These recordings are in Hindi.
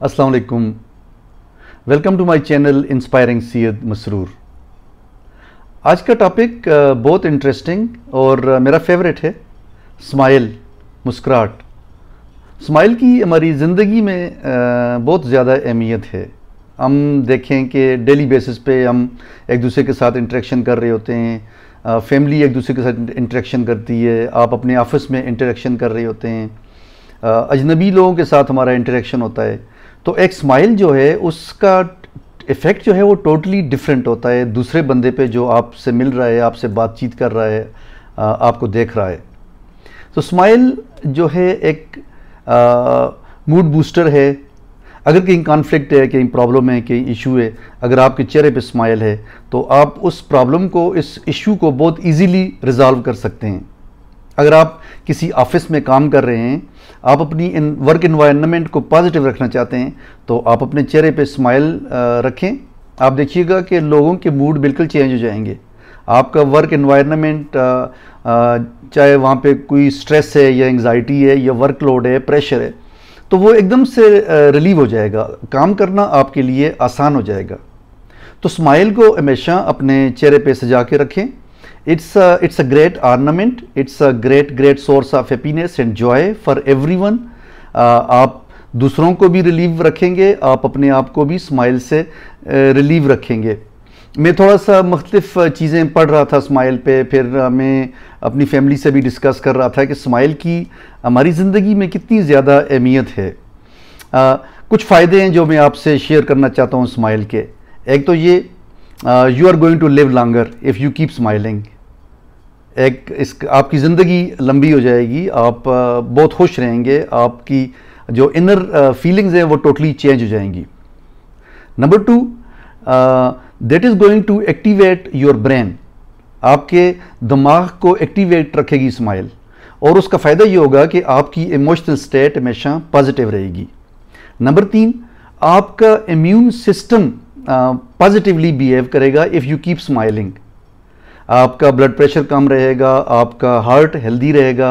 अस्सलाम वालेकुम। Welcome to my channel inspiring Syed Masroor. आज का टॉपिक बहुत इंटरेस्टिंग और मेरा फेवरेट है, स्माइल, मुस्कुराहट। स्माइल की हमारी ज़िंदगी में बहुत ज़्यादा अहमियत है। हम देखें कि डेली बेसिस पे हम एक दूसरे के साथ इंटरेक्शन कर रहे होते हैं, फैमिली एक दूसरे के साथ इंटरेक्शन करती है, आप अपने ऑफिस में इंटरेक्शन कर रहे होते हैं, अजनबी लोगों के साथ हमारा इंटरेक्शन होता है। तो एक स्माइल जो है उसका इफ़ेक्ट जो है वो टोटली डिफरेंट होता है दूसरे बंदे पे जो आपसे मिल रहा है, आपसे बातचीत कर रहा है, आपको देख रहा है। तो स्माइल जो है एक मूड बूस्टर है। अगर कहीं कॉन्फ्लिक्ट है, कहीं प्रॉब्लम है, कहीं इशू है, अगर आपके चेहरे पे स्माइल है तो आप उस प्रॉब्लम को, इस इशू को बहुत इजीली रिजॉल्व कर सकते हैं। अगर आप किसी ऑफिस में काम कर रहे हैं, आप अपनी वर्क इन्वायरमेंट को पॉजिटिव रखना चाहते हैं, तो आप अपने चेहरे पे स्माइल रखें। आप देखिएगा कि लोगों के मूड बिल्कुल चेंज हो जाएंगे। आपका वर्क इन्वायरमेंट, चाहे वहाँ पे कोई स्ट्रेस है या एंग्जाइटी है या वर्कलोड है, प्रेशर है, तो वो एकदम से रिलीव हो जाएगा। काम करना आपके लिए आसान हो जाएगा। तो स्माइल को हमेशा अपने चेहरे पे सजा के रखें। It's a great ornament. It's a great source of happiness and joy for everyone. आप दूसरों को भी रिलीव रखेंगे, आप अपने आप को भी स्माइल से रिलीव रखेंगे। मैं थोड़ा सा मुख्तलिफ चीज़ें पढ़ रहा था स्माइल पे, फिर मैं अपनी फैमिली से भी डिस्कस कर रहा था कि स्माइल की हमारी ज़िंदगी में कितनी ज़्यादा अहमियत है। कुछ फ़ायदे हैं जो मैं आपसे शेयर करना चाहता हूँ स्माइल के। एक तो ये, you are going to live longer if you keep smiling. आपकी ज़िंदगी लंबी हो जाएगी, आप बहुत खुश रहेंगे, आपकी जो इनर फीलिंग्स हैं वो टोटली चेंज हो जाएंगी। Number 2, that is going to activate your brain. आपके दिमाग को एक्टिवेट रखेगी स्माइल, और उसका फ़ायदा ये होगा कि आपकी इमोशनल स्टेट हमेशा पॉजिटिव रहेगी। नंबर 3, आपका इम्यून सिस्टम पॉजिटिवली बिहेव करेगा इफ़ यू कीप स्माइलिंग। आपका ब्लड प्रेशर कम रहेगा, आपका हार्ट हेल्दी रहेगा,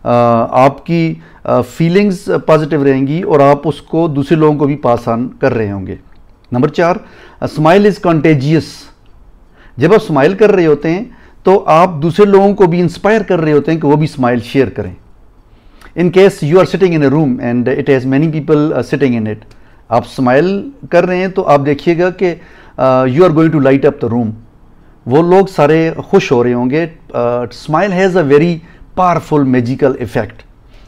आपकी फीलिंग्स पॉजिटिव रहेंगी और आप उसको दूसरे लोगों को भी पास ऑन कर रहे होंगे। Number 4, smile is contagious. जब आप स्माइल कर रहे होते हैं तो आप दूसरे लोगों को भी इंस्पायर कर रहे होते हैं कि वो भी स्माइल शेयर करें। In case you are sitting in a room and it has many people sitting in it, आप स्माइल कर रहे हैं तो आप देखिएगा कि you are going to light up the room. वो लोग सारे खुश हो रहे होंगे। Smile has a very powerful magical effect.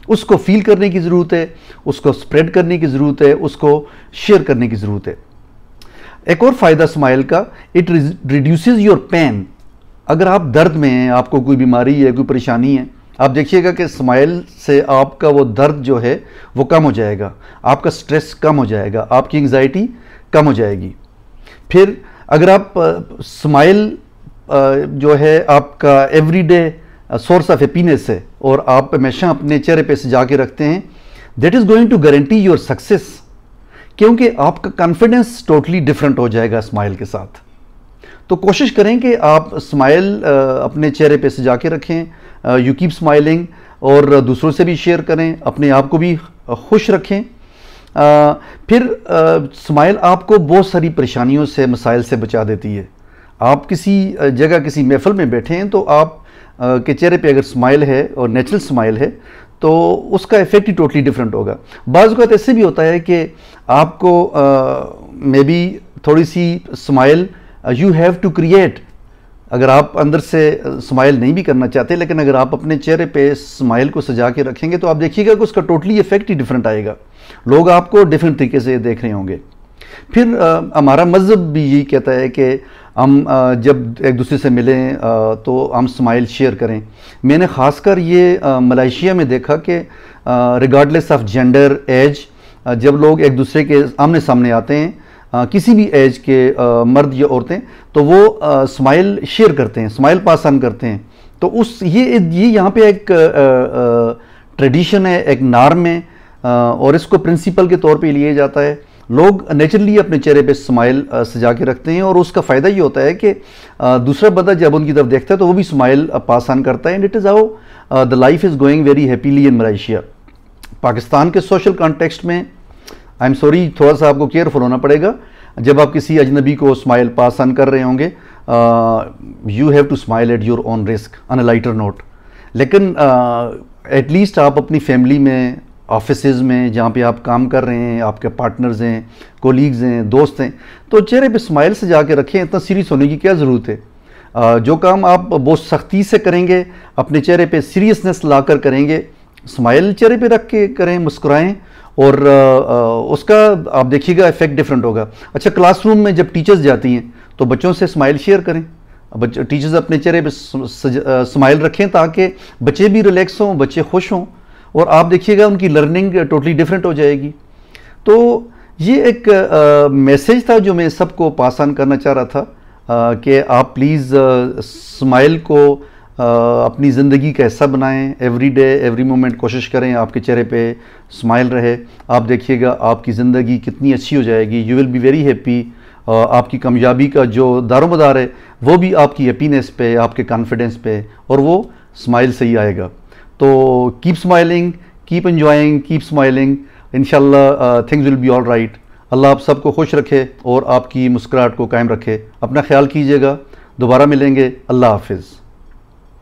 उसको फील करने की ज़रूरत है, उसको स्प्रेड करने की ज़रूरत है, उसको शेयर करने की ज़रूरत है। एक और फ़ायदा स्माइल का, इट रिड्यूसेस योर पेन। अगर आप दर्द में हैं, आपको कोई बीमारी है, कोई परेशानी है, आप देखिएगा कि स्माइल से आपका वो दर्द जो है वो कम हो जाएगा, आपका स्ट्रेस कम हो जाएगा, आपकी एंग्जाइटी कम हो जाएगी। फिर अगर आप स्माइल जो है आपका एवरीडे सोर्स ऑफ हैप्पीनेस है और आप हमेशा अपने चेहरे पे सजा के रखते हैं, that is going to guarantee your success, क्योंकि आपका कॉन्फिडेंस टोटली डिफरेंट हो जाएगा स्माइल के साथ। तो कोशिश करें कि आप स्माइल अपने चेहरे पे सजा के रखें, यू कीप स्माइलिंग, और दूसरों से भी शेयर करें, अपने आप को भी खुश रखें। फिर स्माइल आपको बहुत सारी परेशानियों से, मसाइल से बचा देती है। आप किसी जगह, किसी महफिल में बैठे हैं तो आप के चेहरे पे अगर स्माइल है और नेचुरल स्माइल है तो उसका इफ़ेक्ट ही टोटली डिफरेंट होगा। बाज़ वक़्त ऐसे भी होता है कि आपको मे बी थोड़ी सी smile you have to create. अगर आप अंदर से स्माइल नहीं भी करना चाहते, लेकिन अगर आप अपने चेहरे पे स्माइल को सजा के रखेंगे तो आप देखिएगा कि उसका टोटली इफ़ेक्ट ही डिफरेंट आएगा। लोग आपको डिफरेंट तरीके से देख रहे होंगे। फिर हमारा मज़हब भी यही कहता है कि हम जब एक दूसरे से मिलें तो हम स्माइल शेयर करें। मैंने ख़ासकर ये मलेशिया में देखा कि रिगार्डलेस ऑफ जेंडर, एज, जब लोग एक दूसरे के आमने सामने आते हैं, किसी भी एज के मर्द या औरतें, तो वो स्माइल शेयर करते हैं, स्माइल पास ऑन करते हैं। तो ये यहाँ पे एक ट्रेडिशन है, एक नॉर्म है, और इसको प्रिंसिपल के तौर पे लिए जाता है। लोग नेचुरली अपने चेहरे पे स्माइल सजा के रखते हैं, और उसका फ़ायदा ये होता है कि दूसरा बंदा जब उनकी तरफ देखता है तो वो भी स्माइल पास ऑन करता है। And it is how the life is going very happily in Malaysia. Pakistan के सोशल कॉन्टेक्स्ट में आई एम सॉरी, थोड़ा सा आपको केयरफुल होना पड़ेगा जब आप किसी अजनबी को स्माइल पास ऑन कर रहे होंगे। You have to smile at your own risk on a lighter note. लेकिन एटलीस्ट आप अपनी फैमिली में, ऑफिसेज में जहाँ पे आप काम कर रहे हैं, आपके पार्टनर्स हैं, कोलीग्स हैं, दोस्त हैं, तो चेहरे पे स्माइल से जाके रखें। इतना सीरियस होने की क्या ज़रूरत है? जो काम आप बहुत सख्ती से करेंगे, अपने चेहरे पे सीरियसनेस लाकर करेंगे, स्माइल चेहरे पे रख के करें, मुस्कुराएं, और उसका आप देखिएगा इफेक्ट डिफरेंट होगा। अच्छा, क्लासरूम में जब टीचर्स जाती हैं तो बच्चों से स्माइल शेयर करें। टीचर्स अपने चेहरे पे स्माइल रखें ताकि बच्चे भी रिलैक्स हों, बच्चे खुश हों, और आप देखिएगा उनकी लर्निंग टोटली डिफरेंट हो जाएगी। तो ये एक मैसेज था जो मैं सबको पास ऑन करना चाह रहा था कि आप प्लीज़ स्माइल को अपनी ज़िंदगी का हिस्सा बनाएं। एवरी डे, एवरी मोमेंट कोशिश करें आपके चेहरे पे स्माइल रहे। आप देखिएगा आपकी ज़िंदगी कितनी अच्छी हो जाएगी। You will be very happy. आपकी कामयाबी का जो दारोमदार है वो भी आपकी हैप्पीनेस पे, आपके कॉन्फिडेंस पे, और वो स्माइल से ही आएगा। तो keep smiling, keep enjoying, keep smiling. इंशाल्लाह things will be all right. अल्लाह आप सबको खुश रखे और आपकी मुस्कुराहट को कायम रखे। अपना ख्याल कीजिएगा। दोबारा मिलेंगे। अल्लाह हाफिज़।